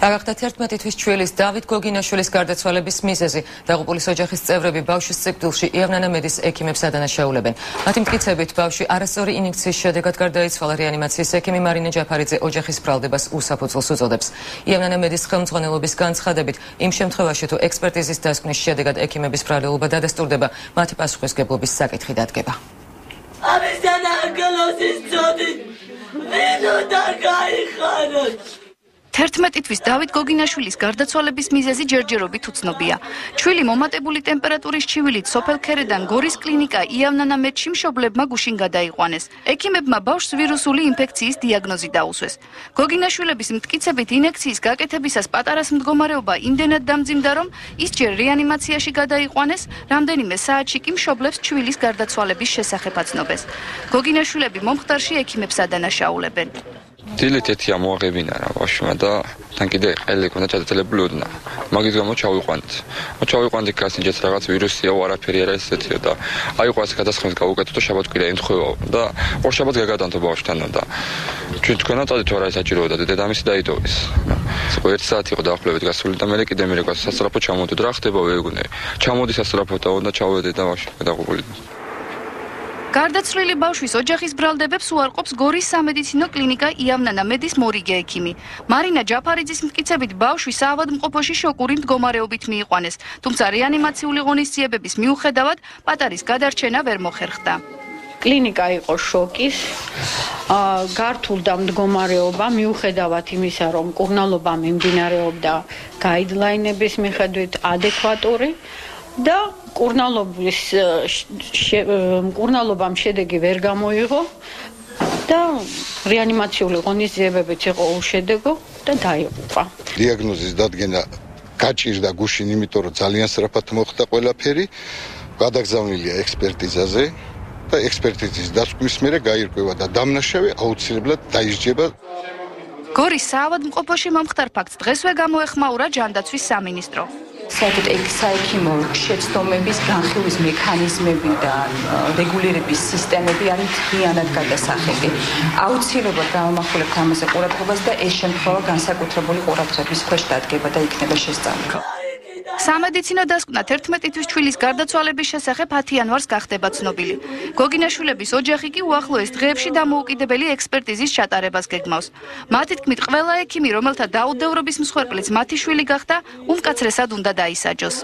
Აგახდა 11 თვის ჩვილის დავით გოგინაშვილის გარდაცვალების მიზეზი. დაღუპულის ოჯახის წევრები ბავშვის სიკვდილში იავნანა მედის ექიმებს ადანაშაულებენ. მათი მტკიცებით ბავშვი არასწორი ინიექციის შედეგად გარდაიცვალა. რეანიმაციის ექიმი მარინა ჯაფარიძე ოჯახის ბრალდებას უსაფუძვლოს უწოდებს. იავნანა მედის ხელმძღვანელობის განცხადებით, იმ შემთხვევაში თუ ექსპერტიზის დასკვნის შედეგად ექიმების ბრალდობა დადასტურდება, მათი პასუხისმგებლობის საკითხი დადგება. ამის დანარგალოსის წოდი ვინო დაგაიხაროთ 11 თვის დავით გოგინაშვილის გარდაცვალების მიზეზი ჯერჯერობით უცნობია. ჩვილი მომატებული ტემპერატურის ჩივილით სოფელ ქერედან გორის კლინიკა იავნანა მედში მშობლებმა გუშინ გადაიყვანეს. ექიმებმა ბავშვს ვირუსული ინფექციის დიაგნოზი დაუსვეს. გოგინაშვილების მტკიცებით ინიექციის გაკეთებისას პატარას მდგომარეობა იმდენად დამძიმდა, რომ ის ჯერ რეანიმაციაში გადაიყვანეს, რამდენიმე საათში კი მშობლებს ჩვილის გარდაცვალების შესახებ აცნობეს. გოგინაშვილები მომხდარში ექიმებს ადანაშაულებენ. დილით ეთია მოაღებინა რა ბავშვმა და თან კიდე ყელი ქონდა ჩადაწელებული ოდნა. მაგის გამო ჩავიყვანით. ჩავიყვანით გასინჯეთ რაღაც ვირუსიაო არაფერი არა ესეთია და აიყო ასე გადასხმის გავუკეთო და შაბათ-კვირა ემთხვევაო და ორ შაბათს გაგადანთო ბავშვთანო და ჩვენ თქვენა წადით რა საჭიროა და დედამისი დაიტოვის. ხო 1 საათი იყო დაახლოებით გასული და მე კიდე მერეკვა სასწრაფო ჩამოვედი და რა ხდება ვეუბნე. ჩამოდი სასწრაფოდაო და ჩავედი და ბავშვი გადაღუპული. გარდაცვლილი ბავშვის ოჯახის ბრალდებებს უარყოფს გორის სამედიცინო კლინიკა იავნანა მედის მორიგე ექიმი. მარინა ჯაფარიძის მტკიცებით ბავშვი საავადმყოფოში შოკური მდგომარეობით მიიყვანეს, თუმცა რეანიმაციული ღონისძიებების მიუხედავად პატარის გადარჩენა ვერ მოხერხდა. კლინიკა იყო შოკის, გართულდა მდგომარეობა მიუხედავად იმისა, რომ მკურნალობა მიმდინარეობდა გაიდლაინების მიხედვით ადეკვატური და მკურნალობამ შედეგი ვერ გამოიღო და რეანიმაციული ღონისძიებებიც იყო უშედეგო და დაიღუპა. დიაგნოზის დადგენა გაჭირდა გუშინ, იმიტომ რომ ძალიან სწრაფად მოხდა ყველაფერი. გადაგზავნილია ექსპერტიზაზე და ექსპერტიზის დასკვნის მერე გაირკვევა და დამნაშავე აუცილებლად დაისჯება. გორის საავადმყოფოში მომხდარ ფაქტს დღესვე გამოეხმაურა ჯანდაცვის სამინისტრო. საერთოდ საექიმო შეცდომების განხილვის მექანიზმები და რეგულირების სისტემები არის მთლიანად გადასახადი. აუცილებლად გამომახვილებთ ამაზე ყურადღებას და ეს შემთხვევა განსაკუთრებული ყურადღების ქვეშ დადგება და იქნება შესწავლილი. სამედიცინო დასკვნა 11 თვის ჩვილის გარდაცვალების შესახებ 10 იანვარს გახდება ცნობილი. გოგინაშვილების ოჯახი კი უახლოეს დღეებში დამოუკიდებელი ექსპერტიზის ჩატარებას გეგმავს. მათი თქმით, ყველა ექიმი, რომელთა დაუდევრობის მსხვერპლიც მათი შვილი გახდა, უმკაცრესად უნდა დაისაჯოს.